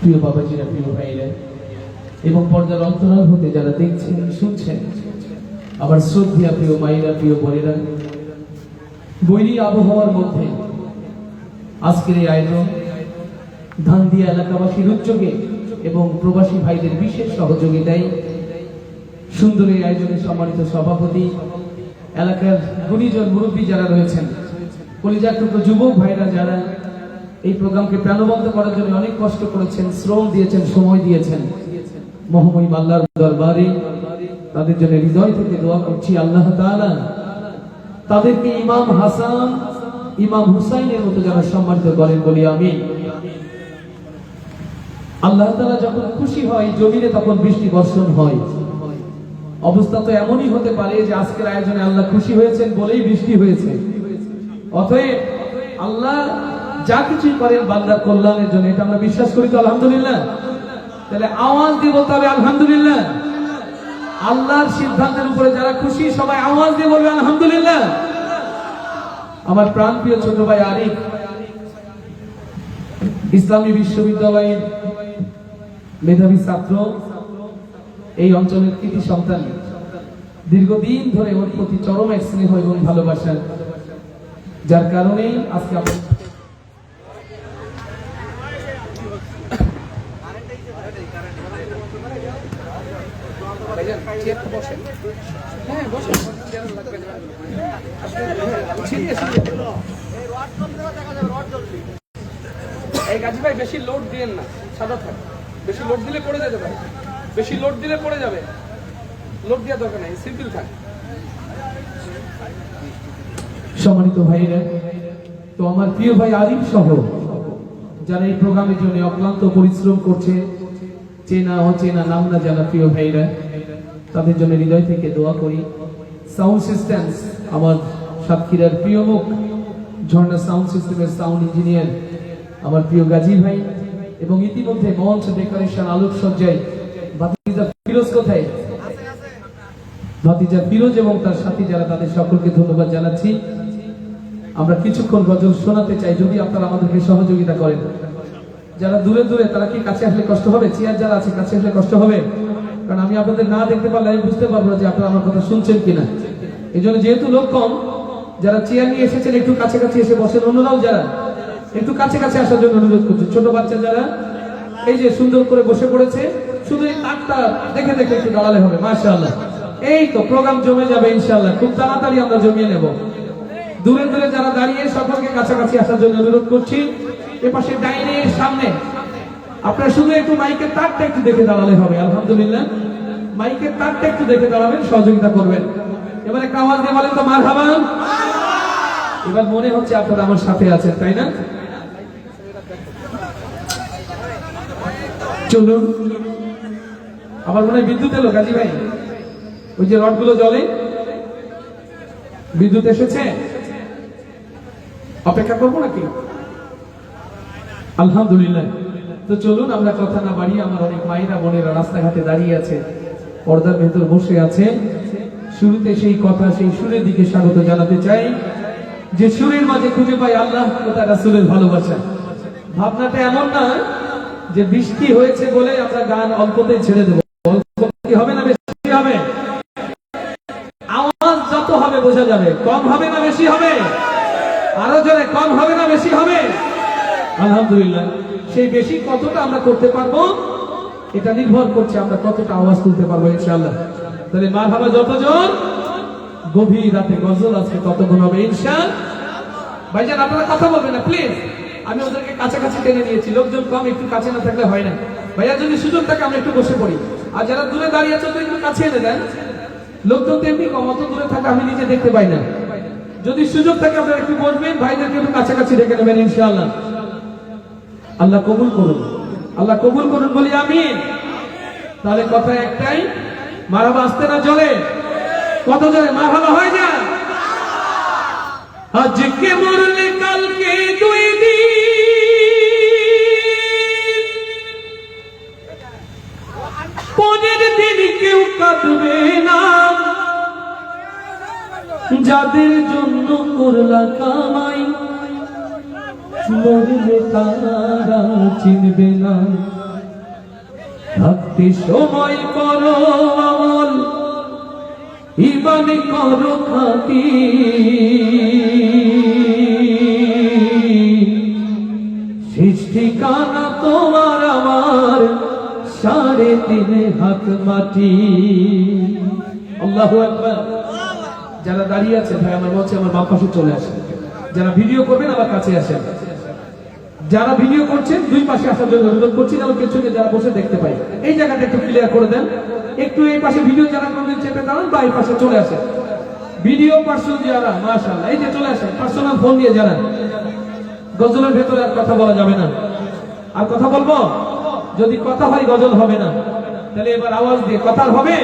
প্রিয় বাবাজিরা, প্রিয় ভাইরা এবং পর্দার অন্তরাল হতে যারা দেখছেন শুনছেন, আবার শ্রদ্ধা প্রিয় মায়েরা, প্রিয় বোনেরা, বৈরী আবহাওয়ার মধ্যে আজকের এই আয়োজন ধানদিয়া এলাকাবাসীর উদ্যোগে এবং প্রবাসী ভাইদের বিশেষ সহযোগিতায় সুন্দর এই আয়োজনের সম্মানিত সভাপতি, এলাকার গুণীজন মুরব্বী যারা রয়েছেন, কলিজার টুকরো যুবক ভাইরা যারা এই প্রোগ্রামকে প্রাণবন্ত করার জন্য অনেক কষ্ট করেছেন, শ্রম দিয়েছেন, সময় দিয়েছেন, মহামহিম আল্লাহর দরবারে তাদের জন্য হৃদয় থেকে দোয়া করছি আল্লাহ তাআলা তাদেরকে ইমাম হাসান, ইমাম হুসাইনের মতো যারা সম্মানিত করেন, বলি আমিন। আল্লাহ তাআলা যখন খুশি হয় জমিনে তখন বৃষ্টি বর্ষণ হয়। অবস্থা তো এমনই হতে পারে যে আজকের আয়োজনে আল্লাহ খুশি হয়েছেন বলেই বৃষ্টি হয়েছে। অতএব আল্লাহ যা কিছুই করেন বান্দার কল্যাণের জন্য, এটা আমরা বিশ্বাস করি তো আলহামদুলিল্লাহ। তাহলে আওয়াজ দিয়ে বলতে হবে আলহামদুলিল্লাহ। আল্লাহর সিদ্ধান্তের উপরে যারা খুশি সবাই আওয়াজ দিয়ে বলবে আলহামদুলিল্লাহ। আমার প্রাণপ্রিয় ছোট ভাই আরিফ ইসলামী বিশ্ববিদ্যালয়ের মেধাবী ছাত্র, এই অঞ্চলের কৃতি সন্তান, দীর্ঘদিন ধরে ওর প্রতি চরম এক স্নেহ এবং ভালোবাসা, যার কারণেই আজকে আমরা বেশি লোড দিয়েন না, সাদা থাক। বেশি লোড দিলে পড়ে যেতে পারে, বেশি লোড দিলে পড়ে যাবে, লোড দেওয়ার দরকার নাই, সিম্পল থাক। সম্মানিত ভাইরা, তো আমার প্রিয় ভাই আরিফ সহ যারা এই প্রোগ্রামের জন্য অক্লান্ত পরিশ্রম করছে, চেনা অচেনা নাম না জানা প্রিয় ভাইরা, তাদের জন্য হৃদয় থেকে দোয়া করি। সাউন্ড সিস্টেমস আমার সাতক্ষীরার প্রিয় মুখ, ঝর্ণা সাউন্ড সিস্টেমের সাউন্ড ইঞ্জিনিয়ার আমার প্রিয় গাজী ভাই, এবং ইতিমধ্যে মঞ্চ ডেকোরেশন আলোকসজ্জায় ভাতিজা ফিরোজ, কোথায় ভাতিজা ফিরোজ এবং তার সাথী যারা, তাদের সকলকে ধন্যবাদ জানাচ্ছি। আমরা কিছুক্ষণ গজল শোনাতে চাই, যদি আপনারা আমাদেরকে সহযোগিতা করেন। যারা দূরে দূরে তারা কি কাছে আসলে কষ্ট হবে? চেয়ার যারা আছে কাছে আসলে কষ্ট হবে, কারণ আমি আপনাদের না দেখতে পারলে আমি বুঝতে পারবো না যে আপনারা আমার কথা শুনছেন কিনা। এই জন্য যেহেতু লোক কম, যারা চেয়ার নিয়ে এসেছেন একটু কাছাকাছি এসে বসেন। অন্যরাও যারা একটু কাছে কাছে আসার জন্য অনুরোধ করছি। ছোট বাচ্চা যারা এই যে সুন্দর করে বসে পড়েছে, শুধু এই তাকটা দেখে দেখে একটু দাঁড়ালে হবে। মাশাআল্লাহ, এই তো প্রোগ্রাম জমে যাবে ইনশাআল্লাহ, খুব তাড়াতাড়ি আমরা জমিয়ে নেব। দূরে দূরে যারা দাঁড়িয়ে সকলকে কাছাকাছি আসার জন্য অনুরোধ করছি। এপাশে ডাইনের সামনে আপনারা শুধু একটু মাইকের তারটা একটু দেখে দাঁড়ালে হবে। আলহামদুলিল্লাহ, মাইকের তারটা একটু দেখে দাঁড়াবেন, সহযোগিতা করবেন। এবার একটা আওয়াজ দিয়ে বলেন তো মারহাবা। এবার মনে হচ্ছে আপনারা আমার সাথে আছেন, তাই না? চলুন, আমার মনে হয় বিদ্যুৎ এলো গাজী ভাই, ওই যে রডগুলো জ্বলে, বিদ্যুৎ এসেছে। অপেক্ষা করবো নাকি? আলহামদুলিল্লাহ। তো চলুন আমরা কথা না বাড়িয়ে, আমার অনেক মায়েরা বোনেরা রাস্তাঘাটে দাঁড়িয়ে আছে, পর্দার ভেতর বসে আছে, শুরুতে সেই কথা, সেই সুরের দিকে স্বাগত জানাতে চাই, যে সুরের মাঝে খুঁজে পাই আল্লাহ ও তার রাসূলের ভালোবাসা। ভাবনাটা এমন না যে বৃষ্টি হয়েছে বলে আমরা গান অল্পতেই ছেড়ে দেবো। অল্প হবে না বেশি হবে? আওয়াজ যত হবে বোঝা যাবে, কম হবে না বেশি হবে? আরো জোরে, কম হবে না বেশি হবে? আলহামদুলিল্লাহ। সেই বেশি কতটা আমরা করতে পারবো এটা নির্ভর করছে আমরা কতটা আওয়াজ তুলতে পারবো ইনশাআল্লাহ। তাহলে মারহাবা যত জোর, গভীর রাতে গজল আজকে ততক্ষণ হবে ইনশাআল্লাহ। ভাইজান আপনারা কথা বলবেন না প্লিজ, আমি ওদেরকে কাছাকাছি টেনে নিয়েছি, লোকজন কম, একটু কাছে না থাকলে হয় না। ভাইয়া যদি সুযোগ থাকে আমরা একটু বসে পড়ি, আর যারা দূরে দাঁড়িয়ে আছে একটু কাছে এনে দেন। লোকজন তো এমনি কম, অত দূরে থাকে আমি নিজে দেখতে পাই না। যদি সুযোগ থাকে আপনারা একটু বসবেন, ভাইদেরকে একটু কাছাকাছি ডেকে নেবেন ইনশাআল্লাহ। আল্লাহ কবুল করুন, আল্লাহ কবুল করুন, বলি আমিন। তাহলে কথা একটাই, মারহাবা আসতে না জলে, কত জলে মারহাবা হয় না? আজকে মরলে কালকে দুই দিন, পরের দিন কেউ কাঁদবে না। যাদের জন্য করলা কামাই, মরলে তারা চিনবে না। থাকতে সময় করো আমল, ঈমান করো খাঁটি, শেষ ঠিকানা তোমার আমার 3.5 হাত মাটি। আল্লাহু আকবার। যারা দাঁড়িয়ে আছে ভাই আমার বলছে আমার বাম পাশে চলে আসেন, যারা ভিডিও করবেন আমার কাছে আসেন, যারা ভিডিও করছেন দুই পাশে আসার জন্য অনুরোধ করছি, যেন পেছনে যারা বসে দেখতে পাই। এই জায়গাটা একটু ক্লিয়ার করে দেন, একটু এই পাশে ভিডিও যারা করবেন চেপে দাঁড়ান বা এই পাশে চলে আসেন। ভিডিও পার্সন যারা মাশাআল্লাহ এই যে চলে আসেন, পার্সোনাল ফোন দিয়ে জানান। গজলের ভেতরে আর কথা বলা যাবে না। আর কথা বলবো, যদি কথা হয় গজল হবে না। তাহলে এবার আওয়াজ দিয়ে কথা হবে,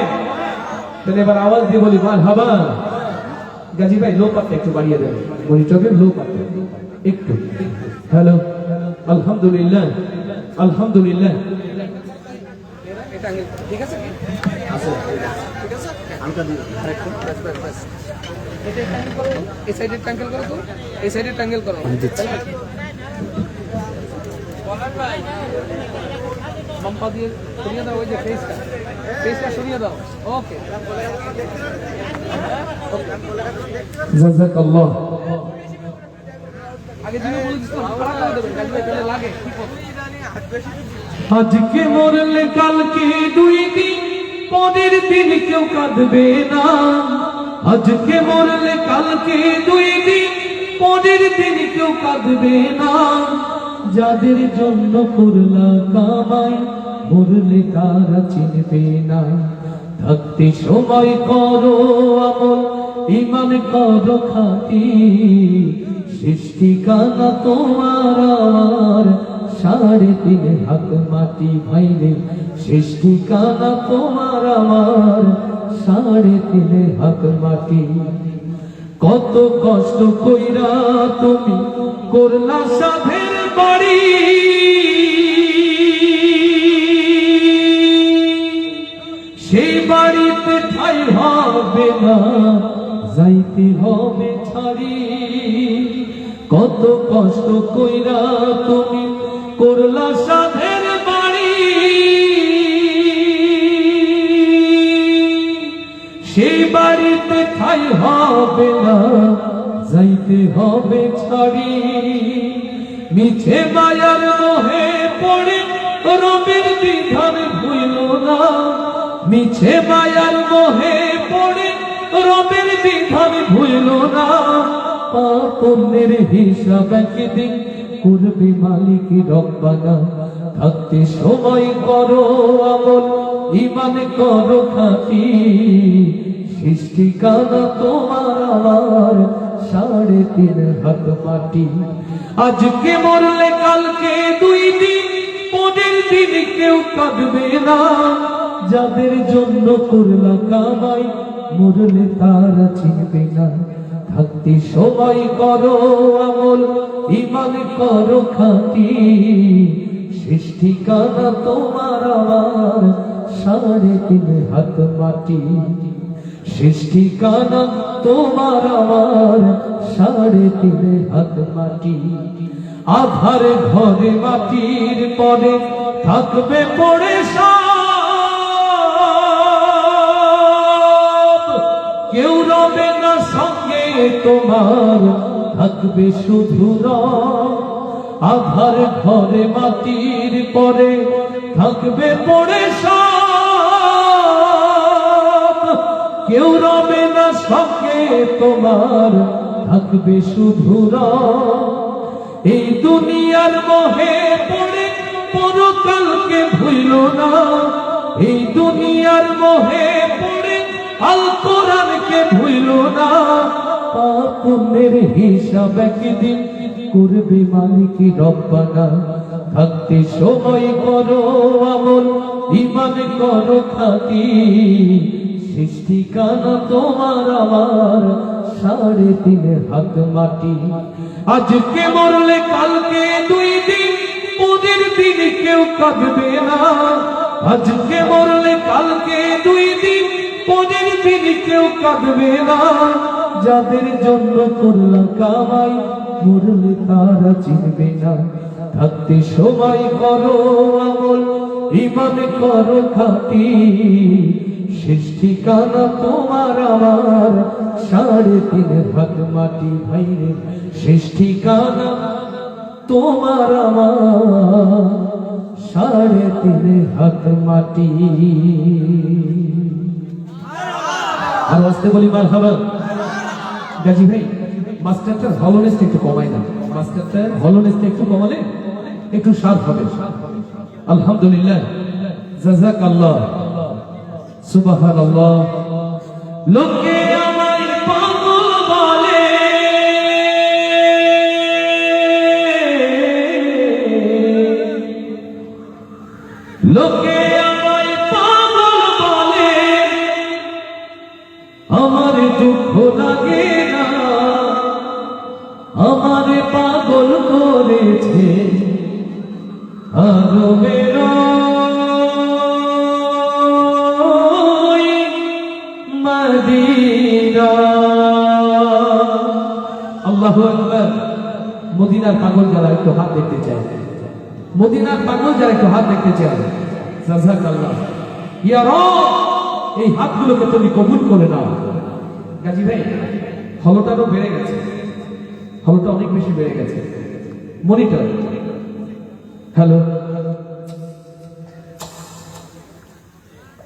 তাহলে এবার আওয়াজ দিয়ে বলি মারহাবা। গাজী ভাই লো পাটটা একটু বাড়িয়ে দেবেন, মনিটরের লো পাটটা একটু। হ্যালো, আলহামদুলিল্লাহ, আলহামদুলিল্লাহ। ঠিক আছে কি আছে? ঠিক আছে, আলকা দিও আরেকটু। বাস বাস বাস, এটা ট্যাঙ্গেল করো, এই সাইডে ট্যাঙ্গেল করো, তো এই সাইডে ট্যাঙ্গেল করো। আমি দিচ্ছি। বলার ভাই লম্বা দিয়ে সরিয়ে দাও, ওই যে ফেসটা সরিয়ে দাও। ওকে, জাযাকাল্লাহ। আগে দিনে বলে দিছো খারাপ করে দেবেন, গাজী ভাই তাহলে লাগে কি করব। আজকে মরলে কালকে 2 দিন, পরের দিন কেউ কাঁদবে না। আজকে মরলে কালকে 2 দিন, পরের দিন কেউ কাঁদবে না। যাদের জন্য করলা কামাই, মরলে তারা চিনবে না। থাকতে সময় করো আমল, ঈমান করো খাঁটি, শেষ ঠিকানা তোমার আমার 3.5 হাত মাটি। ভাইরে শেষ ঠিকানা তোমার আমার 3.5 হাত মাটি। কত কষ্ট কইরা তুমি করলা সাধের বাড়ি, সেই বাড়িতে ঠাই হবে না, যাইতে হবে ছাড়ি। কত কষ্ট কইরা তুমি করলা সাধের বাড়ি, সেই বাড়িতে ঠাই হবে না, যাইতে হবে ছাড়ি। মিছে মায়ার মোহে পড়ে রবের বিধান ভুইল না, মিছে মায়ার মোহে পড়ে রবের বিধান ভুইল না। পাপের হিসাব একদিন করবে মালিক রব্বানা। থাকতে সময় করো আমল, ঈমান করো খাঁটি, শেষ ঠিকানা তোমার আমার 3.5 হাত মাটি। আজকে মরলে কালকে 2 দিন, পরের দিন কেউ কাঁদবে না। যাদের জন্য করলা কামাই, মরলে তারা চিনবে না। থাকতে সময় করো আমল, ঈমান করো খাঁটি, শেষ ঠিকানা তোমার আমার 3.5 হাত মাটি। শেষ ঠিকানা তোমার আমার 3.5 হাত মাটি। আধার ঘরে মাটির পরে থাকবে পড়ে সব, কেউ রবে না সঙ্গে তোমার, থাকবে শুধু রব। আধার ঘরে মাটির পরে থাকবে পড়ে সব, কেউ রবে না সঙ্গে তোমার, থাকবে শুধু রব। এই দুনিয়ার মোহে পড়ে পরকালকে ভুইল না, এই দুনিয়ার মোহে পড়ে আল কোরআনকে ভুইল না। পাপের হিসাব একদিন করবে মালিক রব্বানা। থাকতে সময় করো আমল, ঈমান করো খাঁটি, শেষ ঠিকানা তোমার আমার 3.5 হাত মাটি। আজকে মরলে কালকে 2 দিন, পরের দিন কেউ কাঁদবে না। আজকে মরলে কালকে 2 দিন, পরের দিন কেউ কাঁদবে না। যাদের জন্য করলা কামাই, মরলে তারা চিনবে না। থাকতে সময় করো আমল, ইমান করো খাটি, শেষ ঠিকানা তোমার আমার 3.5 ভাগ মাটি ভাইরে, শেষ ঠিকানা তোমার আমার 3.5 ভাগ মাটি। আর আসতে বলি মারহাবা। গাজী ভাই মাস্টারটার হলনেসটা একটু কমাই না, মাস্টারটার হলনেসটা একটু কমালে একটু স্বাদ হবে। আলহামদুলিল্লাহ, জাযাকাল্লাহ, সুবহানাল্লাহ। লোকে আমায় পাগল বলে, লোকে আমায় পাগল বলে, আমার দুঃখ লাগে না, আমার পাগল করেছে আরবের মদিনা। আল্লাহু আকবার। মদিনার পাগল যারা একটু হাত দেখতে চায়, মদিনার পাগল যারা একটু হাত দেখতে চায়, জাযাকাল্লাহ। ইয়া রব, এই হাতগুলোকে তুমি কবুল করে নাও। গাজী ভাই হলটারও বেড়ে গেছে, হলটা অনেক বেশি বেড়ে গেছে। মনিটর, হ্যালো,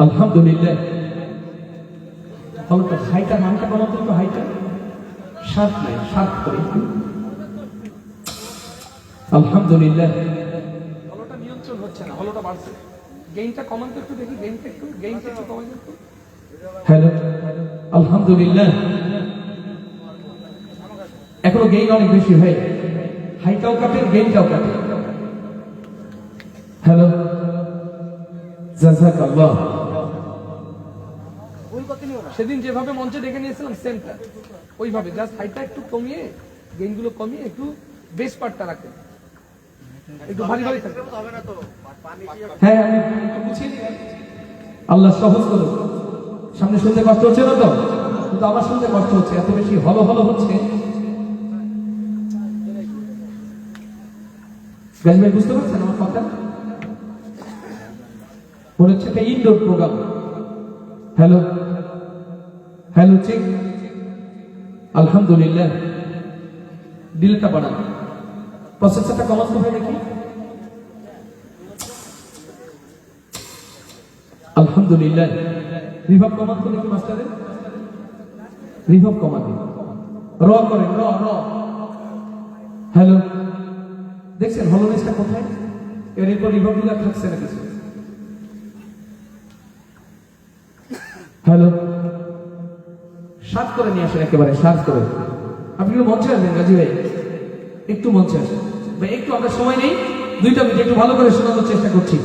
আলহামদুলিল্লাহ। হলটা হাইটা, নামটা কমাতে তো হাইটা শার্প নাই, শার্প করে আলহামদুলিল্লাহ। হলটা নিয়ন্ত্রণ হচ্ছে না, হলটা বাড়ছে। গেইনটা কমাতে একটু দেখি, গেইনটা একটু কমাই দেন তো। হ্যালো, আলহামদুলিল্লাহ। এখনো গেইন অনেক বেশি ভাই, হাইটাও কাটে, গেইনটাও কাটে। হ্যালো, জাযাকাল্লাহ। সেদিন যেভাবে মঞ্চে ডেকে নিয়েছিলাম সেমটা ওইভাবে, জাস্ট হাইটা একটু কমিয়ে, গেইনগুলো কমিয়ে একটু বেস পার্টটা রাখেন, একটু ভারী ভারী থাকবে। হ্যাঁ, আমি বুঝিয়ে দিই। আল্লাহ সহজ করো। সামনে শুনতে কষ্ট হচ্ছে না তো? কিন্তু আমার শুনতে কষ্ট হচ্ছে, এত বেশি হলো হলো হচ্ছে। গাজী ভাই বুঝতে পারছেন আমার কথা? মনে হচ্ছে একটা indoor program. Hello, hello, check. আলহামদুলিল্লাহ। ডিলেটা বাড়ান, প্রসেসরটা কমান তো ভাই দেখি। আলহামদুলিল্লাহ। রিভার্ব কমান তো দেখি মাস্টারের, রিভার্ব কমান, র করেন, র র। হ্যালো, দেখছেন হলোনেসটা কোথায়? এরপর রিভার্ব দিলে থাকছে না কিছু। হ্যালো, শার্প করে নিয়ে আসেন, একেবারে শার্প করে। আপনি একটু মঞ্চে আসবেন গাজী ভাই, একটু মঞ্চে আসেন ভাই, একটু। আমরা সময় নেই, 2টা মিনিট একটু ভালো করে শোনানোর চেষ্টা করছি।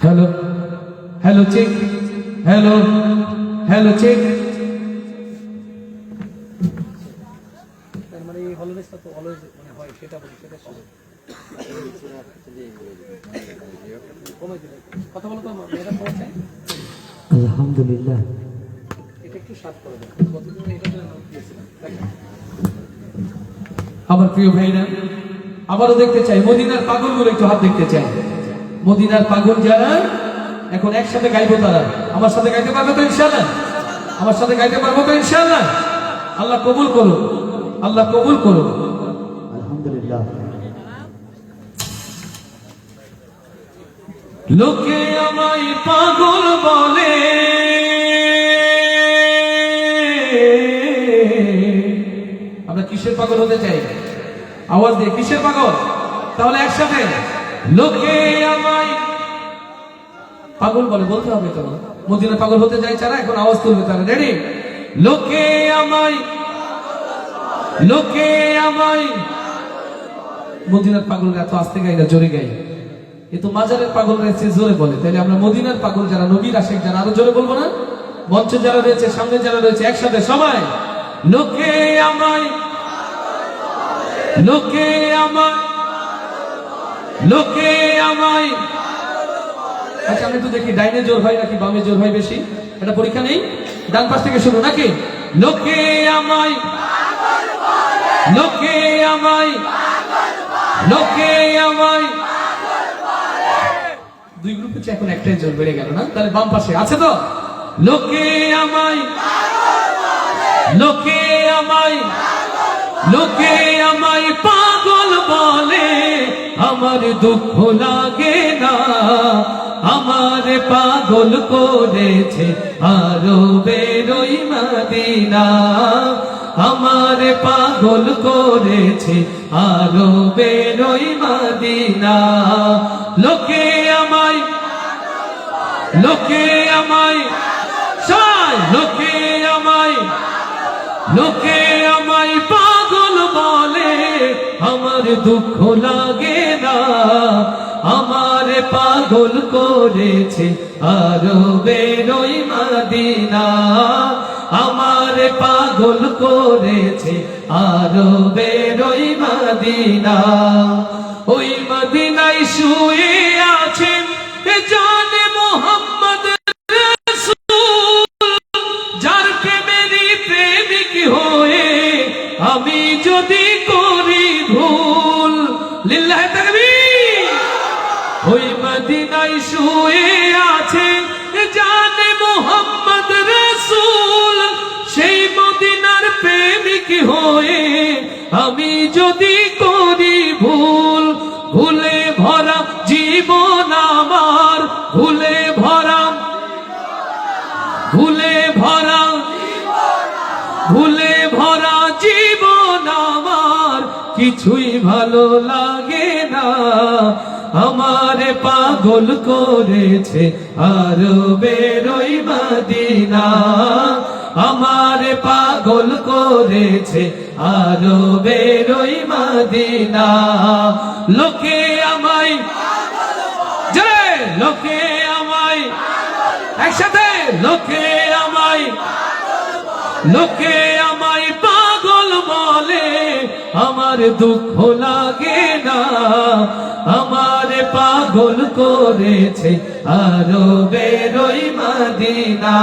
Hello, hello, check. Hello, hello, check. মানে এই হলনেসটা তো অলওয়েজ মানে হয়, সেটা বলি, সেটা শুনে কথা বলো তো মেয়েরা পৌঁছে। আলহামদুলিল্লাহ। এটা একটু শার্প করে দেন, কতদিন এটা নাম দিয়েছিলাম। আমার প্রিয় ভাইরা, আবারও দেখতে চাই মদিনার পাগলগুলো, একটু হাত দেখতে চাই। মদিনার পাগল যারা এখন একসাথে গাইবো, তারা আমার সাথে গাইতে পারবো তো ইনশাআল্লাহ? আমার সাথে গাইতে পারবো তো ইনশাআল্লাহ? আল্লাহ কবুল করুন, আল্লাহ কবুল করুন। আলহামদুলিল্লাহ। লোকে আমায় পাগল বলে, আমরা কিসের পাগল হতে চাই? আওয়াজ দিয়ে, কিসের পাগল? তাহলে একসাথে, লোকে আমায় পাগল বলে, বলতে হবে তো। মদিনা পাগল হতে চাই যারা, এখন আওয়াজ তুলবে তারা। রেডি? লোকে আমায়, লোকে আমায়। মদিনার পাগলরা এত আস্তে গাই না, জোরে গাই। এ তো মাজারের পাগল রয়েছে, জোরে বলে। তাহলে আমরা মদিনার পাগল যারা, নবীর আশিক যারা, আরো জোরে বলবো না? মঞ্চে যারা রয়েছে, সামনে যারা রয়েছে, একসাথে সবাই, লোকে আমায়, লোকে আমায়, লোকে আমায়। আচ্ছা, আমি তো দেখি ডাইনে জোর হয় নাকি বামে জোর হয় বেশি, এটা পরীক্ষা নেই। ডান পাশ থেকে শুরু নাকি? লোকে আমায় পাগল বলে, লোকে আমায়, লোকে আমায়। দুই গ্রুপে এখন একটাই জোর বেড়ে গেল না, তাহলে বাম পাশে আছে তো। লোকে আমায়, লোকে আমায়, লোকে আমায় পাগল বলে, আমার দুঃখ লাগে না। আমার পাগল করেছে আরো বেরোই মদিনা, আমার পাগল করেছে আরো বেরোই মদিনা। লোকে আমায়, লোকে আমায়, সবাই লোকে আমায়, লোকে আমায় পাগল বলে, আমার দুঃখ লাগে না। আমার পাগল করেছে আরো বেরোই মদিনা, আমার পাগল করেছে আরো বেরোই মদিনা। ওই মদিনায় শুয়ে আছেন জানে মোহাম্মদ রাসূল, যার প্রেমেরই প্রেমিক হয়ে আমি যদি করি ভুল। লিল্লাহি তাকবীর। ওই মদিনায় শুয়ে আছে জানে মোহাম্মদ রাসূল, সেই মদিনার প্রেমিক হয়ে আমি যদি করি ভুল। ভুলে ভরা জীবন আমার, ভুলে ভরা, ভুলে ভরা, ভুলে ভরা জীবন আমার, কিছুই ভালো লাগে না। আমার পাগল করেছে আরো বেরোই মদিনা, আমার পাগল করেছে আরো বেরোই মদিনা। লোকে আমায়, জয় লোকে আমায়, একসাথে লোকে আমায়, লোকে আমায় পাগল বলে, আমার দুঃখ লাগে না। আমার পাগল করেছে আরো বেরোই মদিনা,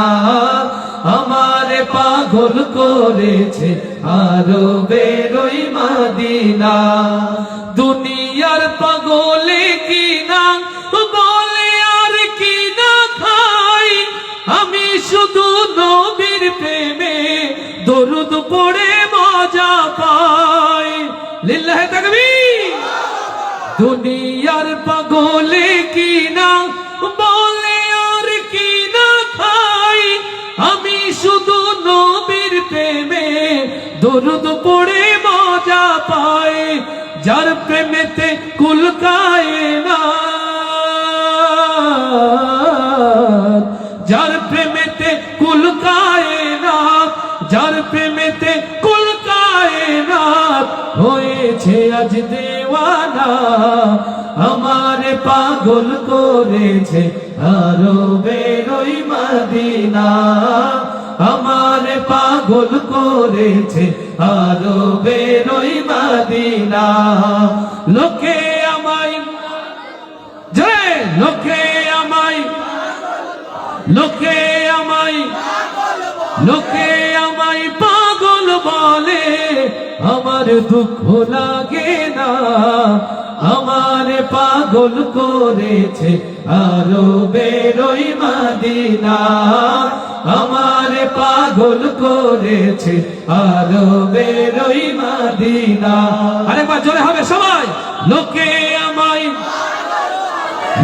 আমার পাগল করেছে আরো বেরোই মদিনা। দুনিয়ার পাগলে কি না বলে আর কি না খাই, আমি শুধু নবীর প্রেমে দরুদ পড়ে মজা পাই। লিল্লাহি তাকবীর। দুনিয়ার পাগলে কি না বলে আর কি না খাই, আমি শুধু নবীর প্রেমে দরুদ পড়ে মজা পাই। যার প্রেমেতে কুল কায়নাত, যার প্রেমেতে কুল কায়নাত, যার প্রেমেতে কুল কায়নাত হয়েছে আজ দেওয়ানা। আমার পাগল করেছে আরো বেরোই মদিনা, আমার পাগল করেছে আরো বেরোই মদিনা। লোকে আমায়, জয় লোকে আমায়, লোকে আমায়, লোকে আমায় পাগল বলে, আমার দুঃখ লাগে না। আমার পাগল করেছে আরো বেরোই মদিনা, আমার পাগল করেছে আরো বেরোই মদিনা। আরেকবার জোরে হবে সবাই। লোকে আমায়,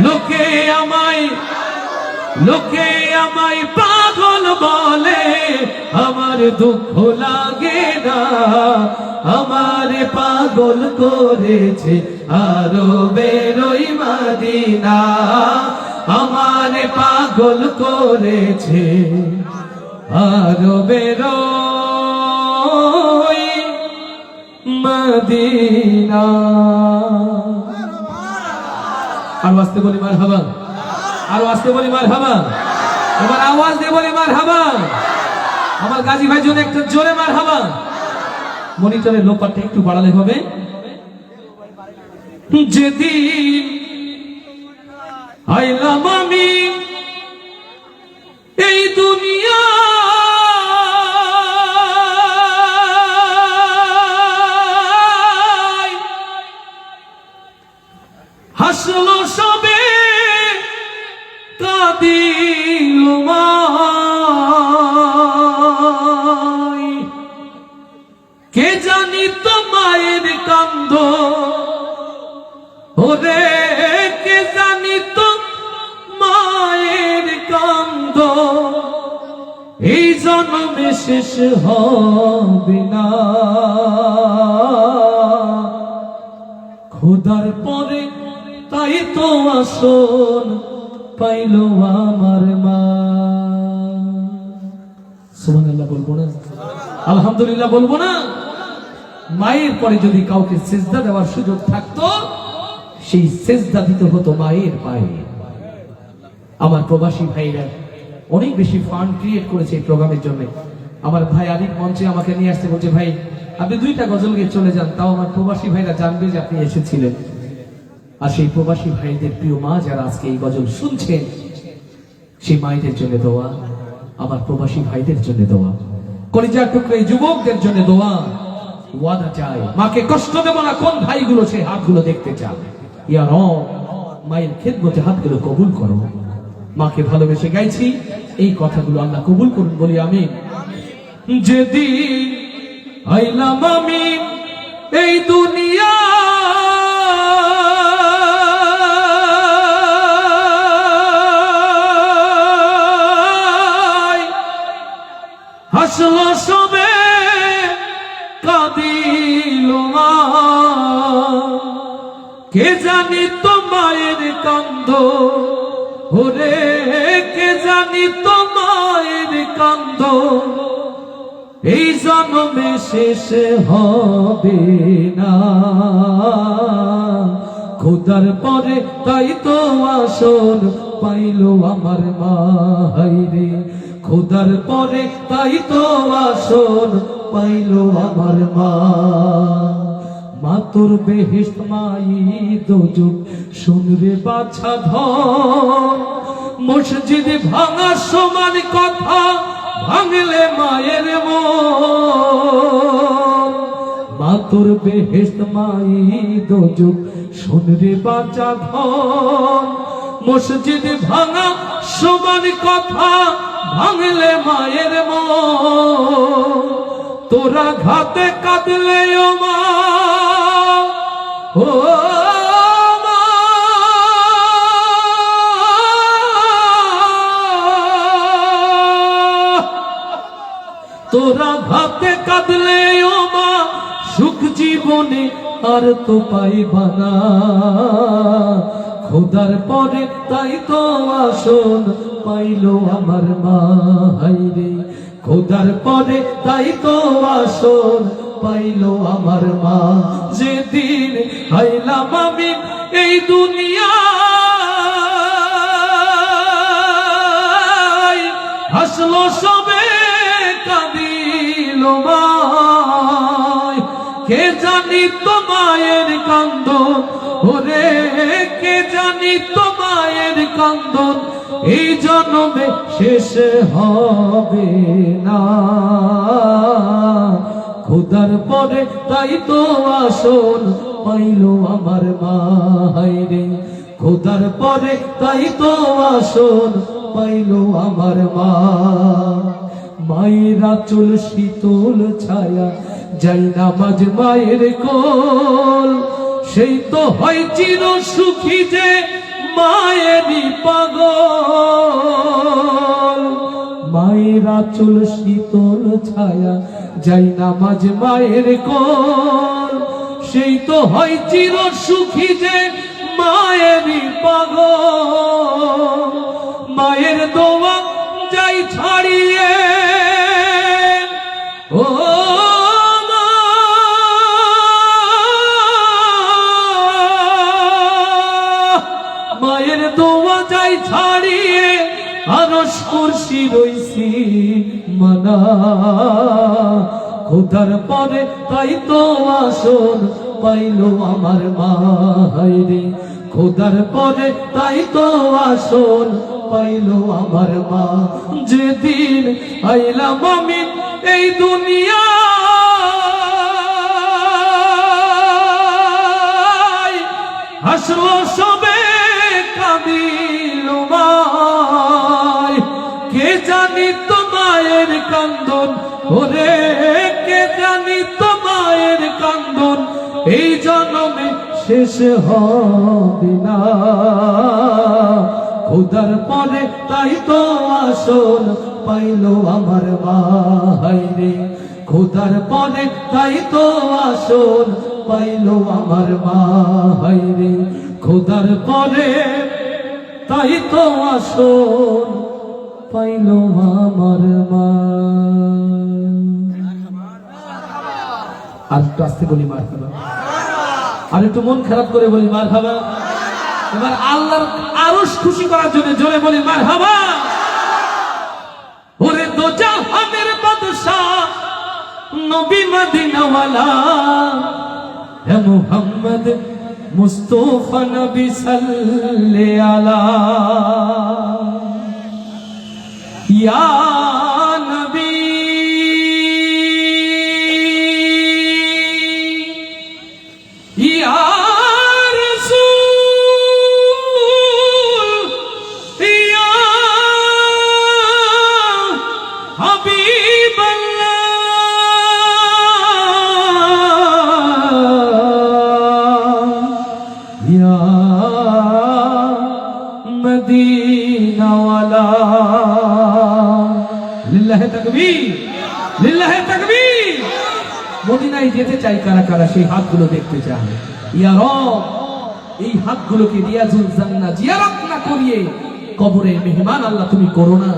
লোকে আমায়, লোকে আমায় পাগল বলে, আমার দুঃখ লাগে না। আমার পাগল করেছে আরো বেরোই মদিনা, আমার পাগল করেছে আরো বেরোই মদিনা। আর আসতে বলি মারহাবা, আরো আসতে বলি মারহাবা, এবার আওয়াজ দিয়ে বলি মারহাবা। আমার গাজী ভাই জন্য একটু জোরে মারহাবা। মনিটরের লোপারটা একটু বাড়ালে হবে। যেদিন আইলাম আমি এই দুনিয়া, কে জানি তো মায়ের কান্দ, ওরে কে জানি তো মায়ের কান্দ, এই জন্মে শেষ হবে না। খোদার পরে তাই তো আসন পাইল আমার মা। সুবহানাল্লাহ বলবো না? আলহামদুলিল্লাহ বলবো না? মায়ের পরে যদি কাউকে সিজদা দেওয়ার সুযোগ থাকতো, সেই সিজদা দিতে হতো মায়ের পায়ে। আমার প্রবাসী ভাইরা অনেক বেশি ফান্ড ক্রিয়েট করেছে এই প্রোগ্রামের জন্য। আমার ভাই আরিফ মঞ্চে আমাকে নিয়ে আসতে বলছে, ভাই আপনি 2টা গজল গিয়ে চলে যান, তাও আমার প্রবাসী ভাইরা জানবে যে আপনি এসেছিলেন। আর সেই প্রবাসী ভাইদের প্রিয় মা যারা আজকে এই গজল শুনছেন, সেই মায়েদের জন্য দোয়া, আমার প্রবাসী ভাইদের জন্য দোয়া, কলিজার টুকরো এই যুবকদের জন্য দোয়া। ওয়াদা চাই, মাকে কষ্ট দেব না। কোন ভাইগুলো সেই হাতগুলো দেখতে চান? ইয়া রব, মায়ের খেদমতে হাতগুলো কবুল করো। মাকে ভালোবেসে গাইছি, এই কথাগুলো আল্লাহ কবুল করুন বলি আমি। যেদিন আইলাম আমি এই দুনিয়া, হাসলো সবে কাঁদিল মা, কে জানি তো মায়ের কান্দ, ওরে কে জানি তো মায়ের কান্দ, এই জন্মে শেষ হবে না। খোদার পরে তাই তো আসন পাইল আমার মা। হায়রে খোদার পরে তাই তো আসন পাইল আমার মা। মা তোর বেহেশত মাই দোজখ, শুনরে বাছা ধন, মসজিদ ভাঙা সমান কথা ভাঙলে মায়ের মন। মা তোর বেহেশত মাই দোজখ, শুনরে বাছা ধন, মসজিদ ভাঙা সমান কথা ভাঙলে মায়ের মন। তোরা ঘাতে কাঁদলে ও মা, ও মা, তোরা ঘাতে কাঁদলে ও মা, সুখ জীবনে আর তো পাইবা না। খোদার পরে তাই তো আসন পাইল আমার মা। হায়রে খোদার পরে তাই তো আসন পাইল আমার মা। যেদিন আইলাম আমি এই দুনিয়ায়, হাসলো সবে কাঁদিল মা, কে জানি তো মায়ের কান্দন, ওরে কে জানি তো মায়ের কান্দন, এই জন্মে শেষ হবে না। খোদার পরে তাই তো আসন পাইল আমার মা। হায়রে খোদার পরে তাই তো আসন পাইল আমার মা। মায়েরা চুল শীতল ছায়া, যাই নামাজ মায়ের কোল, সেই তো হয় চির সুখী যে মায়েরই পাগল। মায়েরা চুল শীতল ছায়া, যাই নামাজ মায়ের কোল, সেই তো হয় চির সুখী যে মায়েরই পাগল। মায়ের দোয়া যাই ছাড়িয়ে, ও মা, মায়ের দোয়া যাই ছাড়িয়ে, আরশ কুরসি রইছি মানা। খোদার পরে তাই তো আসন পাইল আমার মা। হায়রে খোদার পরে তাই তো আসন পাইল আমার মা। যেদিন আইলাম আমি এই দুনিয়ায়, হাসলো সবে কাঁদিল মা, কে জানি তো মায়ের কান্দন, ওরে কে জানি তো মায়ের কান্দন এই জন্মে শেষ হবে না, খোদার পরে তাই তো আসল পাইলো আমার মা, হায়রে খোদার পরে তাই তো আসল পাইলো আমার মা, হায়রে খোদার পরে তাই তো আসল পাইলো আমার মা। আর একটু আসতে বলি মারহাবা, আর একটু মন খারাপ করে বলি মারহাবা। এবার আল্লাহর আরশ খুশি করার জন্য জোরে বলি মারহাবা। ওরে দো জাহানের বাদশা নবী মদিনাওয়ালা, হে মুহাম্মদ মুস্তাফা নবী সাল্লে আলা, ইয়া নবী ইয়া রাসূল ইয়া হাবিবাল্লাহ, ইয়া মদিনাওয়ালা। লিল্লাহি তাকবীর, লিল্লাহি তাকবীর। মদিনায় যেতে চাই কারা কারা সেই হাতগুলো দেখতে চান। ইয়া রব, এই হাতগুলোকে রিয়াজুল জান্নাহ জিয়ারত না করিয়ে কবরে মেহমান আল্লাহ তুমি করো না।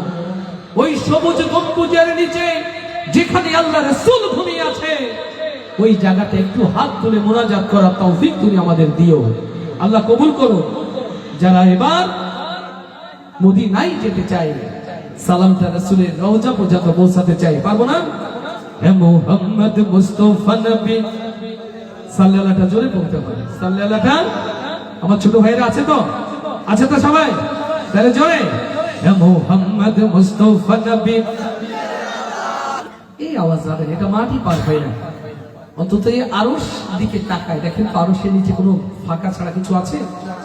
ওই সবুজ গম্বুজের নিচে যেখানে আল্লাহ রাসূল ঘুমিয়ে আছে ওই জায়গাতে একটু হাত তুলে মুনাজাত করার তৌফিক তুমি আমাদের দিও, আল্লাহ কবুল করো। যারা এবার মদিনায় যেতে চায় সালামটা রাসূলের রওজা পর্যন্ত পৌঁছাতে চাই, পারবো না? হে মুহাম্মদ মুস্তাফা নবী সাল্লাল্লাহু জোরে বলতে হবে, সাল্লাল্লাহু। আমার ছোট ভাইরা আছে তো, আছে তো সবাই? তাহলে জোরে, হে মুহাম্মদ মুস্তাফা নবী। এই আওয়াজ রাখেন, এটা মাটি পার হয় না। অন্তত এই আরশ দিকে তাকায় দেখেন তো, আরশের নিচে কোনো ফাঁকা ছাড়া কিছু আছে?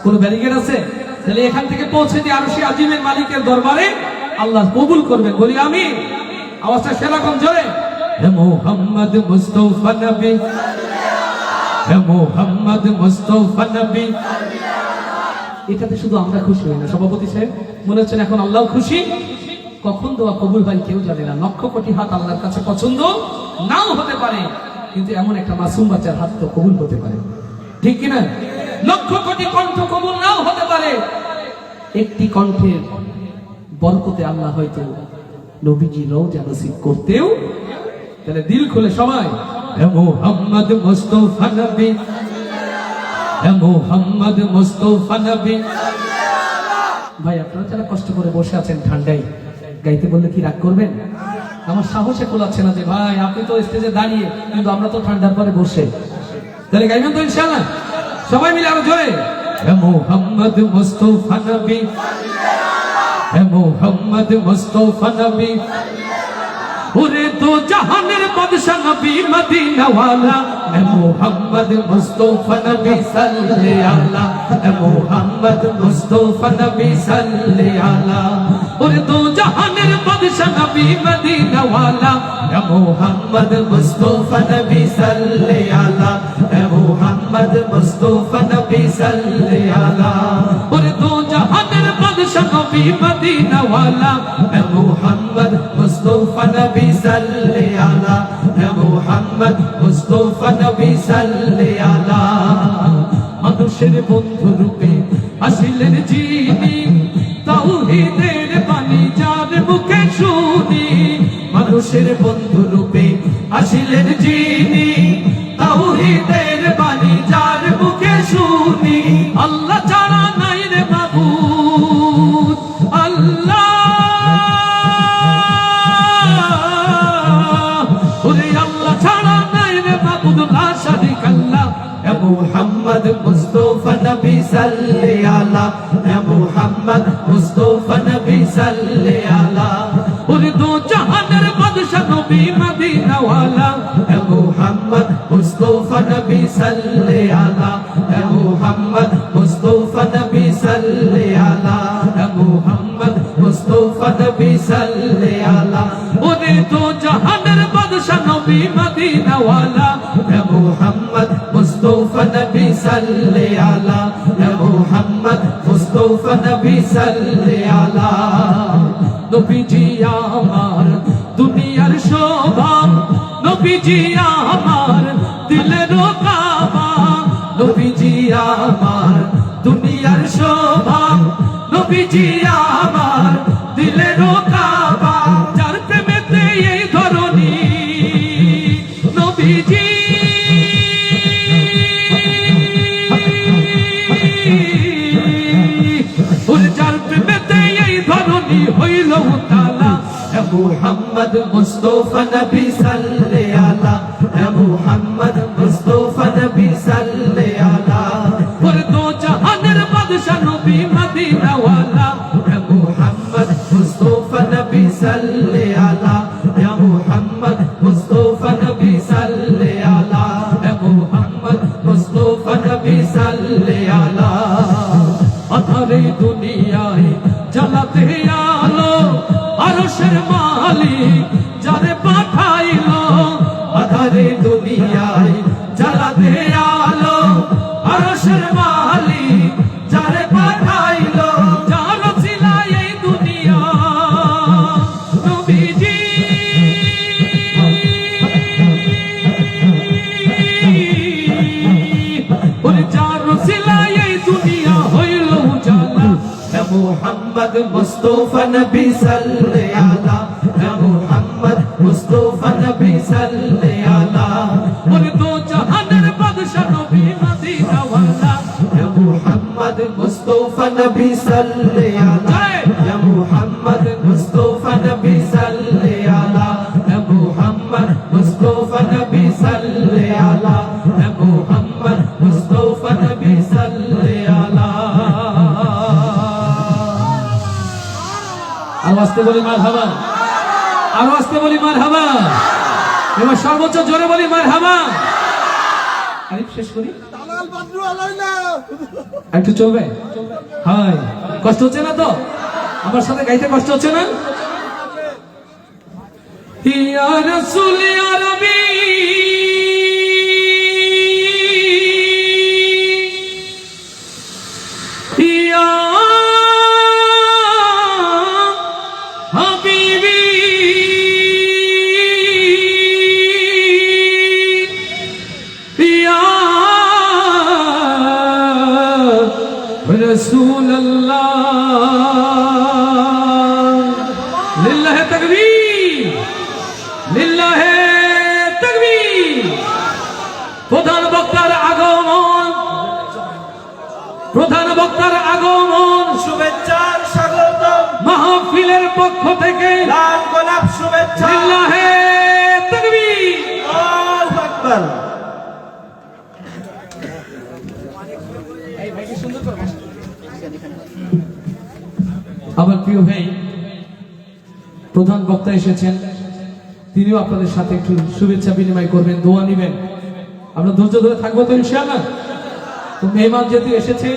কোনো ব্যারিকেড আছে? তাহলে এখান থেকে পৌঁছে দিয়ে আরশে আজিমের মালিকের দরবারে আল্লাহ কবুল করবেন, বলি আমিন। আওয়াজটা সেরকম জোরে, হে মুহাম্মদ মুস্তাফা নবী, হে মুহাম্মদ মুস্তাফা নবী। এটাতে শুধু আমরা খুশি হই না সভাপতি সাহেব, মনে হচ্ছে এখন আল্লাহ খুশি। কখন দোয়া কবুল হয় কেউ জানে না। লক্ষ কোটি হাত আল্লাহর কাছে পছন্দ নাও হতে পারে, কিন্তু এমন একটা মাসুম বাচ্চার হাত তো কবুল হতে পারে, ঠিক কিনা? লক্ষ কোটি কণ্ঠ কবুল নাও হতে পারে, একটি কণ্ঠের বরকতে আল্লাহ হয়তো নবীজি রওজা নসিব করতেও। তাহলে দিল খুলে সবাই, হে মুহাম্মদ মুস্তাফা নবী, হে মুহাম্মদ মুস্তাফা নবী। ভাই আপনারা যারা কষ্ট করে বসে আছেন ঠান্ডায়, গাইতে বললে কি রাগ করবেন? আমার সাহসে কোলাচ্ছে না যে ভাই আপনি তো স্টেজে দাঁড়িয়ে, কিন্তু আমরা তো ঠান্ডার পরে বসে। তাহলে গাইবেন তো ইনশাআল্লাহ? সবাই মিলে আরো জোরে, হে মুহাম্মদ মুস্তাফা নবী, হে মুহাম্মদ মুস্তাফা নবী। ওরে দো জাহানের বাদশা নবী মদিনাওয়ালা, হে মুহাম্মদ মুস্তাফা নবী সাল্লে আলা, হে মুহাম্মদ মুস্তাফা নবী সাল্লে আলা। ওরে দো জাহানের বাদশা নবী মদিনাওয়ালা, হে মুহাম্মদ মুস্তাফা নবী সাল্লে আলা, হে মুহাম্মদ মুস্তাফা নবী সাল্লে আলা। ওরে দো জাহানের বাদশা নবী মদিনাওয়ালা, হে মুহাম্মদ মুস্তাফা নবী সাল্লে আলা, হে মুহাম্মদ মুস্তাফা নবী সাল্লে আলা। মানুষের বন্ধু রূপে আসিলেন যিনি, তাওহীদের বাণী যার মুখে শুনি। মানুষের বন্ধু রূপে আসিলেন যিনি, তাওহীদের বাণী যার মুখে শুনি। আল্লাহ ছাড়া নাই রে মাবুদ, আল্লাহ। ওরে আল্লাহ ছাড়া নাই রে মাবুদ, লা শারীকা আল্লাহ। হে মুহাম্মদ মুস্তাফা নবী সাল্লে আলা, হে মুহাম্মদ মুস্তাফা নবী সাল্লে আলা। ওরে দো জাহানের বাদশা নবী মদিনাওয়ালা, হে মুহাম্মদ মুস্তাফা নবী সাল্লে আলা, হে মুহাম্মদ মুস্তাফা নবী সাল্লে আলা, হে মুহাম্মদ মুস্তাফা নবী সাল্লে আলা। ওরে দো জাহানের বাদশা নবী নবী মদিনা ওয়ালা এ মুহাম্মদ মুস্তাফা নবী সাল্লি আলা এ মুহাম্মদ মুস্তাফা নবী সাল্লি আলা নবীজি আমার দুনিয়ার শোভা নবীজি আমার দিলের কাবা নবীজি আমার দুনিয়ার শোভা নবীজি আমার দিলের কাবা যার প্রেমেতে এই ধরনী নবীজি ওর যার প্রেমেতে এই ধরনী হইল তালা এ মুহাম্মদ মুস্তাফা নবী সাল্লি আলা এ মুহাম্মদ মুস্তাফা নবী সাল্লি আলা ওর দো জাহানের বাদশা নবী মদিনা ওয়ালা এ মুহাম্মদ মুস্তাফা নবী সাল্লি আলা এ মুহাম্মদ মুস্তাফা নবী সাল্লি আলা এ মুহাম্মদ মুস্তাফা নবী সাল্লি আলা আধারে দুনিয়ায় জ্বালাতে আলো আরশের মালিক যারে পাঠাইলো আধারে দুনিয়ায় জ্বালাতে আলো আরশের মালিক যারে পাঠাইলো যার ছিলাই এই দুনিয়া নবীজি ওরে যার ছিলাই এই দুনিয়া হইল উজালা এ মুহাম্মদ মুস্তাফা নবী সাল্লি আলা এ মুহাম্মদ মুস্তাফা নবী সাল্লি আলা ওরে দো জাহানের বাদশা নবী মদিনা ওয়ালা এ মুহাম্মদ মুস্তাফা নবী সাল্লি আলা এ মুহাম্মদ মুস্তাফা নবী সাল্লি আলা এ মুহাম্মদ মুস্তাফা নবী সাল্লি আলা এ মুহাম্মদ মুস্তাফা নবী সাল্লি আলা আরো আসতে বলি মারহাবা আরো আসতে বলি মারহাবা এবার সর্বোচ্চ জোরে বলি মারহাবা আরিফ শেষ করি একটু চলবে হাই কষ্ট হচ্ছে না তো আমার সাথে গাইতে কষ্ট হচ্ছে না ইয়া রাসূল ইয়া নবী ইয়া হাবিবি ইয়া রাসূলুল্লাহ লিল্লাহি তাকবীর লিল্লাহি তাকবীর প্রধান বক্তার আগমন প্রধান বক্তার আগমন শুভেচ্ছার স্বাগতম মাহফিলের পক্ষ থেকে লাল গোলাপ শুভেচ্ছা লিল্লাহি তাকবীর আল্লাহু আকবার আমার প্রিয় ভাই প্রধান বক্তা এসেছেন তিনিও আপনাদের সাথে একটু শুভেচ্ছা বিনিময় করবেন দোয়া নেবেন আমরা ধৈর্য ধরে থাকবো তো ইনশাআল্লাহ তো মেহমান যেহেতু এসেছে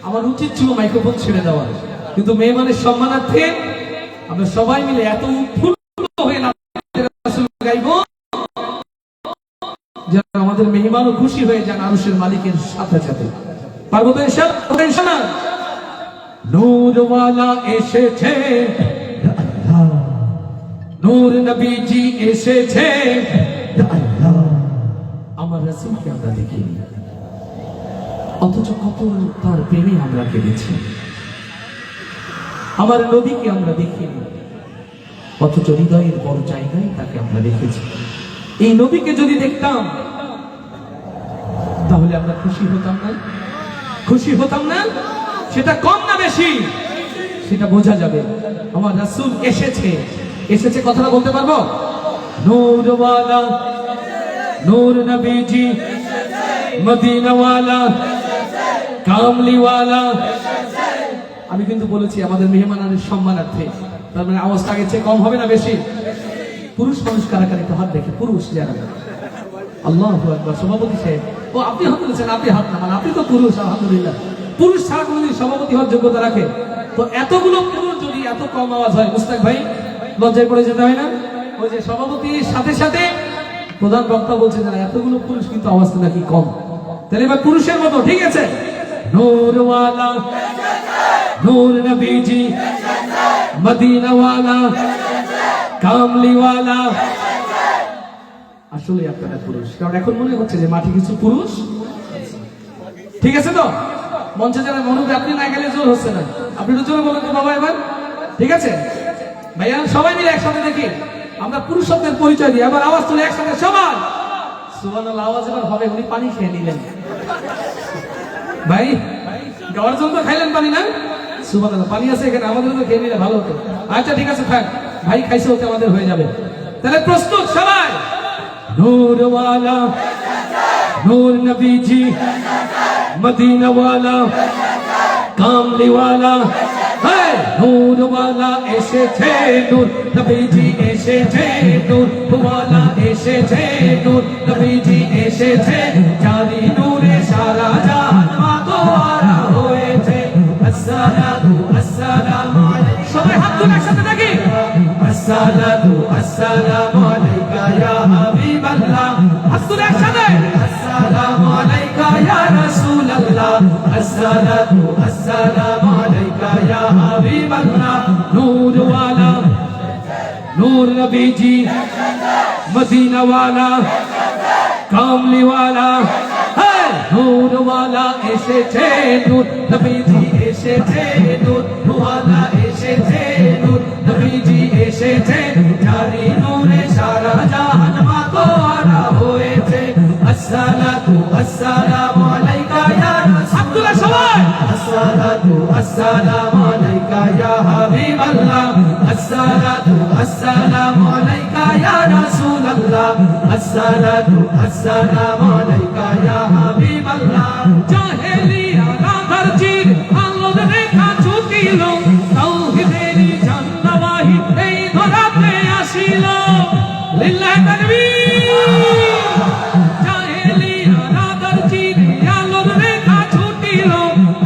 আমার উচিত ছিল মাইক্রোফোন ছেড়ে দেওয়া কিন্তু মেহমানের সম্মানার্থে আমরা সবাই মিলে এত উৎফুল্ল হয়ে গাইব যেন আমাদের মেহমানও খুশি হয়ে যান আরশের মালিকের সাথে সাথে পারবো তো ইনশাআল্লাহ নূরওয়ালা এসেছে নূর নবীজি এসেছে আমার রাসূলকে আমরা দেখিনি অথচ কত তার প্রেমে আমরা কেঁদেছি আমার নবীকে আমরা দেখিনি অথচ হৃদয়ের বড় জায়গায় তাকে আমরা দেখেছি এই নবীকে যদি দেখতাম তাহলে আমরা খুশি হতাম না খুশি হতাম না সেটা কম না বেশি সেটা বোঝা যাবে আমার রাসূল এসেছে এসেছে কথাটা বলতে পারবো নূরওয়ালা নূর নবীজি মদিনা ওয়ালা কামলি ওয়ালা আমি কিন্তু বলেছি আমাদের মেহমানের সম্মানার্থে তার মানে আওয়াজটা আগের চেয়ে কম হবে না বেশি পুরুষ মানুষ কারাকারি তো হাত দেখে পুরুষ যারা আল্লাহু আকবার সভাপতি সাহেব ও আপনি হাত তুলেছেন আপনি হাত নামান আপনি তো পুরুষ আলহামদুলিল্লাহ পুরুষ ছাড়া কোনোদিন সভাপতি হওয়ার যোগ্যতা রাখে তো এতগুলো পুরুষ যদি এত কম আওয়াজ হয় মুস্তাক ভাই লজ্জায় পড়ে যেতে হয় না ওই যে সভাপতির সাথে সাথে প্রধান বক্তা বলছে যে না, এতগুলো পুরুষ কিন্তু আওয়াজটা নাকি কম। তাহলে এবার পুরুষের মতো, ঠিক আছে? নূরওয়ালা, নূর নবীজি, মদিনাওয়ালা, কামলিওয়ালা। আসলে আপনারা পুরুষ, কারণ এখন মনে হচ্ছে যে মাঠে কিছু পুরুষ। ঠিক আছে তো? মঞ্চে যারা মনোযোগ, আপনি না গেলে জোর হচ্ছে না, আপনি তো জোরে বলেন তো বাবা এবার। ঠিক আছে ভাইয়া, সবাই মিলে একসাথে দেখি আমরা পুরুষত্বের পরিচয় দিই। আবার আওয়াজ তুলে একসাথে সবাই সুবহানাল্লাহ। আওয়াজ এবার হবে, উনি পানি খেয়ে নিলেন। ভাই গাওয়ার জন্য তো খাইলেন পানি না? সুবহানাল্লাহ, পানি আছে এখানে, আমাদের তো খেয়ে নিলে ভালো হতো। আচ্ছা ঠিক আছে, থাক, ভাই খাইছে হতে আমাদের হয়ে যাবে। তাহলে প্রস্তুত সবাই? নূরওয়ালা, নূর নবীজি, মদিনাওয়ালা, কামলিওয়ালা। নূরওয়ালা এসেছে, নূর নবীজি এসেছে, নূরওয়ালা এসেছে, নূর নবীজি এসেছে, জানি নূরে সারা জাহান মাতোয়ারা হয়েছে। আসসালাতু আসসালামু আলাইকা, সবাই হাত তুলে একসাথে দেখি। আসসালাতু আসসালামু আলাইকা ইয়া হাবিবাল্লাহ, হাত তুলে একসাথে। আসসালামু আলাইকা ইয়া রাসূলুল্লাহ, আসসালাতু আসসালামু আলাইকা ইয়া হাবিবাল্লাহ। নূরওয়ালা, নূর নবীজি, মদিনাওয়ালা, কামলিওয়ালা। নূরওয়ালা এসেছে, নূর নবীজি এসেছে, নূরওয়ালা এসেছে, নূর নবীজি এসেছে, জানি নূরে সারা জাহান মাতোয়ারা হয়েছে। আসসালাতু আসসালামু আলাইকা ইয়া রাসূলুল্লাহ, সবাই। আসসালাতু আসসালামু আলাইকা ইয়া হাবিবাল্লাহ, আসসালাতু আসসালামু আলাইকা ইয়া রাসূলুল্লাহ, আসসালাতু আসসালামু আলাইকা ইয়া হাবিবাল্লাহ। জাহেলিয়া রাধার চির আলোর রেখা ছুটিল, তাওহীদেরই জান্নাবাহী এই ধরাতে আসিল। লিল্লাহি তাকবীর। জাহেলিয়া রাধার চির আলোর রেখা ছুটিল,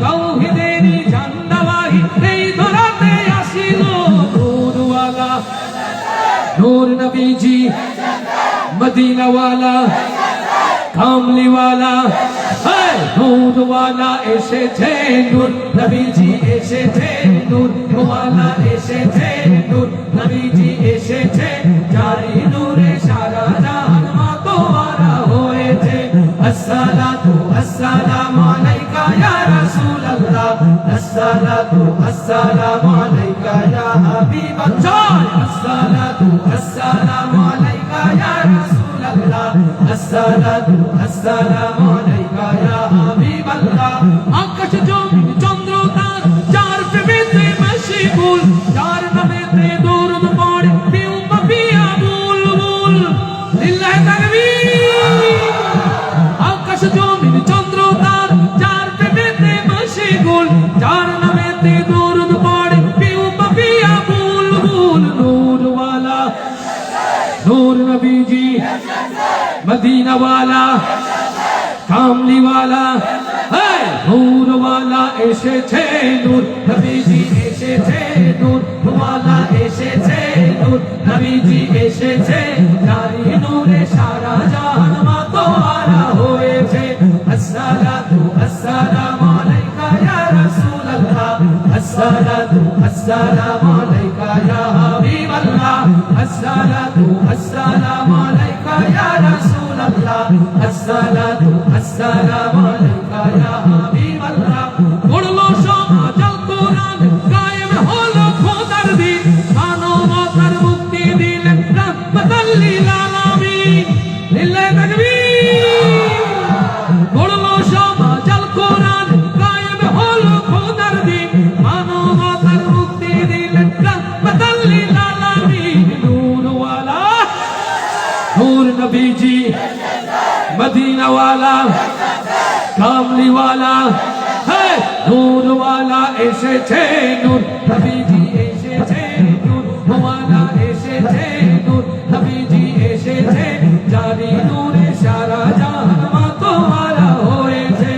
তাওহীদেরই জান্নাবাহী এই ধরাতে আসিল। নূরওয়ালা, নূর নবীজি, মদিনাওয়ালা, কামলিওয়ালা। নূরওয়ালা এসেছে, নূর নবীজি এসেছে, নূরওয়ালা এসেছে, নূর নবীজি এসেছে, জারি নূরে সারা জাহান মাতোয়ারা হয়েছে। আসসালাতু আসসালামু আলাইকা ইয়া রাসূলুল্লাহ, আসসালাতু আসসালামু আলাইকা ইয়া হাবিবাল্লাহ, আসসালাতু আসসালামু আলাইকা ইয়া রাসূলুল্লাহ, আসসালাতু আসসালামু আলাইকা ইয়া হাবিবাল্লাহ। আকাশ জমিন চন্দ্র তার, যার প্রেমেতে মশগুল, যার নামেতে দরুদ পড়ে কেউ পাপিয়া বুলবুল। লিল্লাহি তাকবীর। আকাশ জমিন চন্দ্র তার, যার প্রেমেতে মশগুল, যার নামেতে দরুদ পড়ে কেউ পাপিয়া বুলবুল। নূরওয়ালা, নূর নবীজি, মদিনাওয়ালা, কামলিওয়ালা। নূরওয়ালা এসেছে, নূর নবীজি এসেছে, নূরওয়ালা এসেছে, নূর নবীজি এসেছে, জানি নূরে সারা জাহান মাতোয়ারা হয়েছে। আসসালাতু আসসালামু আলাইকা ইয়া রাসূলুল্লাহ, আসসালাতু আসসালামু আলাইকা ইয়া হাবিবাল্লাহ, আসসালাতু আসসালামু আলাইকা ইয়া রাসূলুল্লাহ, আসসালাতু আসসালামু আলাইকা ইয়া হাবিবাল্লাহ। পড়লো সমাজ আল কোরআন, কায়েম হলো খোদার দিন, মানবতার মুক্তি দিলেন রাহমাতাল লিল আলামিন। লিল্লাহি তাকবীর। পড়লো সমাজ আল কোরআন, কায়েম হলো খোদার দিন, মানবতার মুক্তি দিলেন রাহমাতাল লিল আলামিন। নূরওয়ালা, নূর নবীজি, মদিনাওয়ালা, কামলিওয়ালা। নূরওয়ালা এসেছে, নূর নবীজি এসেছে, নূরওয়ালা এসেছে, নূর নবীজি এসেছে, জানি নূরে সারা জাহান মাতোয়ারা হয়েছে।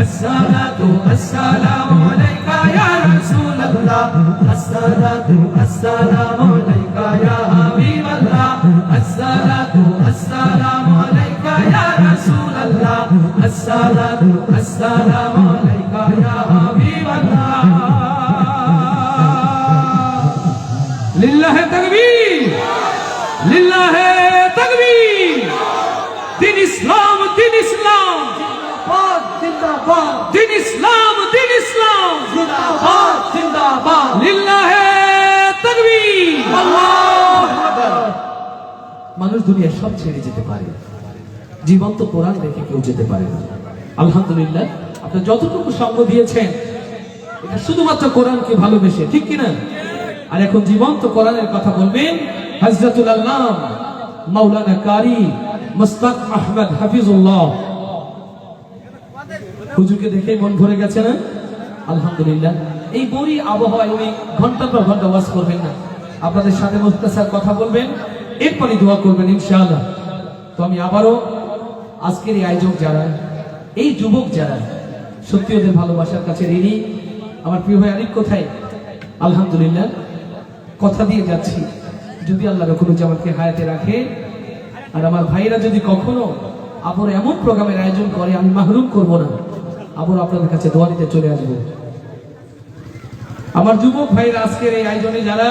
আসসালাতু আসসালামু আলাইকা ইয়া রাসূলুল্লাহ, আসসালাতু আসসালামু আলাইকা ইয়া হাবিবাল্লাহ, আসসালাতু আসসালামু রাসূলুল্লাহ আসসালাতু আসসালামু আলাইকা ইয়া হাবিবাল্লাহ লিল্লাহি তাকবীর লিল্লাহি তাকবীর দিন ইসলাম দিন ইসলাম জিন্দাবাদ জিন্দাবাদ দিন ইসলাম দিন ইসলাম জিন্দাবাদ জিন্দাবাদ লিল্লাহি তাকবীর আল্লাহু আকবার। মানুষ দুনিয়ার সব ছেড়ে যেতে পারে, জীবন্ত কোরআন রেখে কেউ যেতে পারে না। আলহামদুলিল্লাহ, আপনি যতটুকু সঙ্গ দিয়েছেন এটা শুধুমাত্র কোরআনকে ভালোবেসে, ঠিক কিনা? আর এখন জীবন্ত কোরআনের কথা বলবেন হযরতুল আল্লামা মাওলানা কারি মুস্তাক আহমদ হাফিজুল্লাহ। হুজুরকে দেখে মন ভরে গেছে না? আলহামদুলিল্লাহ। এই বড়ি আবহাওয়ায় উনি ঘন্টার পর ঘন্টা ওয়াজ করবেন না, আপনাদের সাথে মুখতাসার কথা বলবেন, এরপরই দোয়া করবেন ইনশাআল্লাহ। তো আমি আবারও আজকের এই আয়োজক যারা, এই যুবক যারা, সত্যি ওদের ভালোবাসার কাছে ঋণী। আমার প্রিয় ভাই আরিফ কোথায়? আলহামদুলিল্লাহ, কথা দিয়ে যাচ্ছি যদি আল্লাহ রকুলুজ্জামানকে হায়াতে রাখে, আর আমার ভাইরা যদি কখনো আবার এমন প্রোগ্রামের আয়োজন করে, আমি মাহরুম করব না, আবার আপনাদের কাছে দোয়া নিতে চলে আসবো। আমার যুবক ভাইরা আজকের এই আয়োজনে যারা,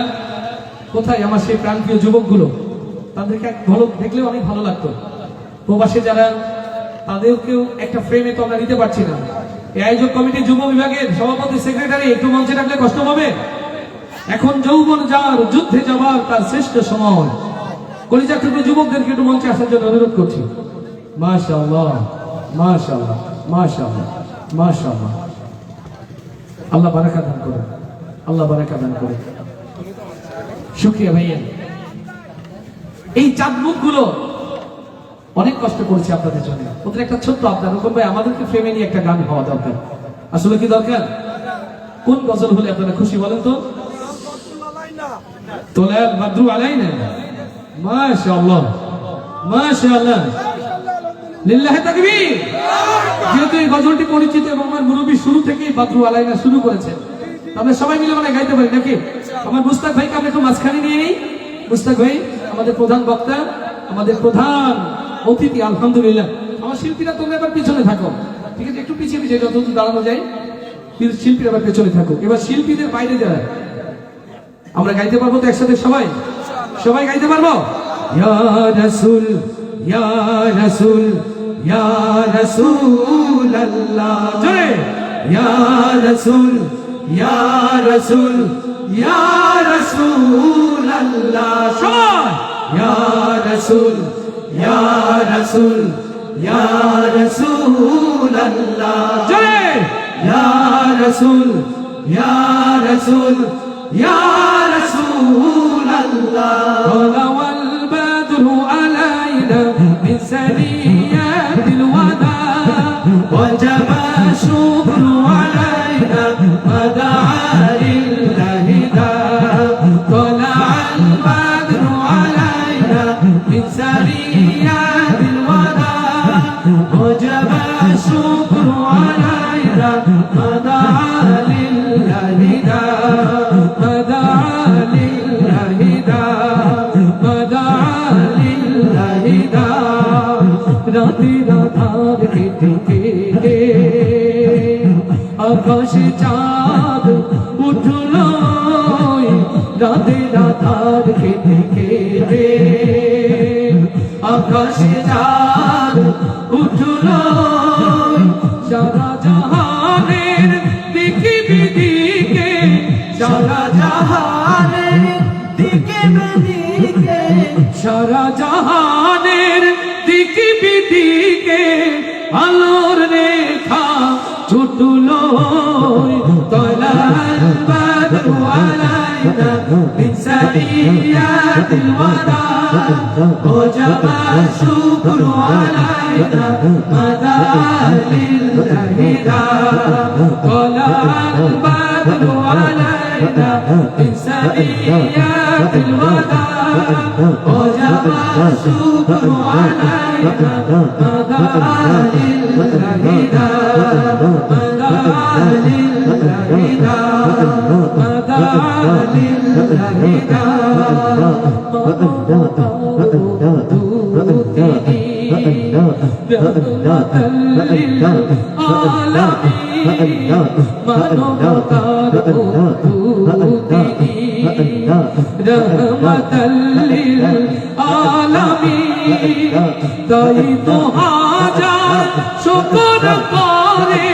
কোথায় আমার সেই প্রান্তীয় যুবকগুলো? তাদেরকে এক ঝলক দেখলে অনেক ভালো লাগতো। প্রবাসে যারা, তাদেরকেও একটা ফ্রেমে তো আমরা নিতে পারছি না। এই আয়োজক কমিটির যুব বিভাগের সভাপতি সেক্রেটারি একটু মঞ্চে রাখলে কষ্ট পাবে। এখন যৌবন যার, যুদ্ধে যাবার তার শ্রেষ্ঠ সময়। কলিজার টুকরো যুবকদেরকে একটু মঞ্চে আসার জন্য অনুরোধ করছি। মাশাআল্লাহ মাশাআল্লাহ মাশাআল্লাহ মাশাআল্লাহ। আল্লাহ বারাকা দান করে, আল্লাহ বারাকা দান করে। শুকরিয়া ভাইয়া। এই চাঁদ মুখগুলো অনেক কষ্ট করেছে আপনাদের জন্য। ওদের একটা ছোট্ট আবদার, রকম ভাই আমাদেরকে ফ্রেমে নিয়ে একটা গান হওয়া দরকার। আসলে কি দরকার? কোন গজল হলে আপনারা খুশি বলেন তো? তোলাল বাদরু আলাইনা। মাশাআল্লাহ মাশাআল্লাহ লিল্লাহি তাকবীর। যেহেতু এই গজলটি পরিচিত এবং আমার মুরব্বী শুরু থেকেই বাদরু আলাইনা শুরু করেছেন, আমরা সবাই মিলে মানে গাইতে পারি নাকি? আমার মুস্তাক ভাইকে আমরা একটু মাঝখানে নিয়ে নিই। মুস্তাক ভাই আমাদের প্রধান বক্তা, আমাদের প্রধান অতিথি। আলহামদুলিল্লাহ। আমার শিল্পীরা তোমরা এবার পিছনে থাকো, ঠিক আছে? একটু পিছিয়ে পিছিয়ে যতদূর দাঁড়ানো যায়, শিল্পীরা এবার পেছনে থাকুক। এবার শিল্পীদের বাইরে যারা, আমরা গাইতে পারবো তো একসাথে? সবাই সবাই গাইতে পারবো? ইয়া রাসূল ইয়া রাসূল ইয়া রাসূলুল্লাহ, জোরে ইয়া রাসূল ইয়া রাসূল ইয়া রাসূলুল্লাহ, সবাই ইয়া রাসূল ইয়া রাসূল ইয়া রাসূলুল্লাহ, জোরে ইয়া রাসূল ইয়া রাসূল ইয়া রাসূলুল্লাহ। ওয়াল বাদরু আলাইনা মিন সানিয়াতিল ওয়াদা ওয়াজাবা শুকরু আলাইনা মাদা লিল্লাহি দা। طلع البدر علينا من ثنيات الوداع وجب الشكر علينا مدعا لله دا مدعا لله دا مدعا لله دا রাতে রাধার কেটে আকাশে চাঁদ উঠল, রাতে রাধার কেটে কেটে আকাশে চাঁদ উঠল, সারা জাহানের দিকে বিদিকে, সারা জাহানের দিকে বিদিকে, সারা জাহানের দিকে বিদিকে আলোর রেখা ছুটল। طلع البدر علينا من ثنيات الوداع وجب الشكر علينا مدعا لله دا. طلع البدر علينا من ثنيات الوداع وجب الشكر علينا مدعا لله دا مدعا لله دا مدعا لله دا. তাই তো হাজার শুকর করে,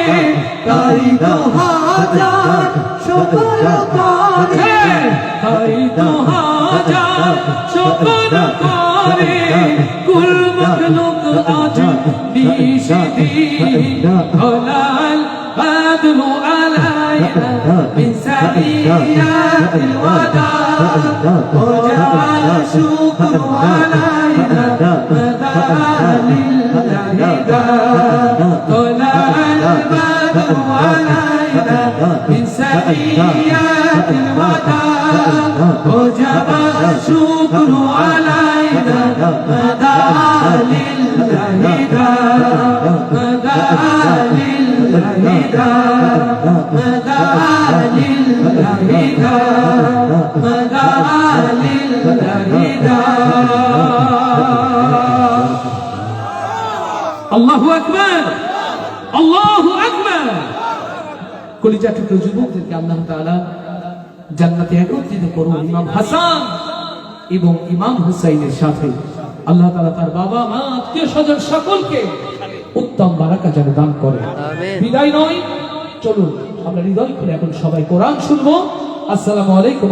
তাই তো হাজার শুকর করে, তাই তো হাজার শুকর করে, কুল মখলুক আজ নিশিদি হলাল بدر علينا من ثنيات الوداع وجاء شكر علينا مدى للهدى طلع البدر علينا من ثنيات الوداع وجاء شكر علينا مدى للهدى مدى للهدى مدى للهدى مدى للهدى الله أكبر الله أكبر কলিজা টুকরো যুবকদেরকে আল্লাহ তাআলা জান্নাতে একত্রিত করুন ইমাম হাসান এবং ইমাম হুসাইনের সাথে। আল্লাহ তাআলা তার বাবা মা আত্মীয় স্বজন সকলকে উত্তম বারাকা যেন দান করে। বিদায় নয়, চলুন আমরা হৃদয় খুলে এখন সবাই কোরআন শুনবো। আসসালামু আলাইকুম।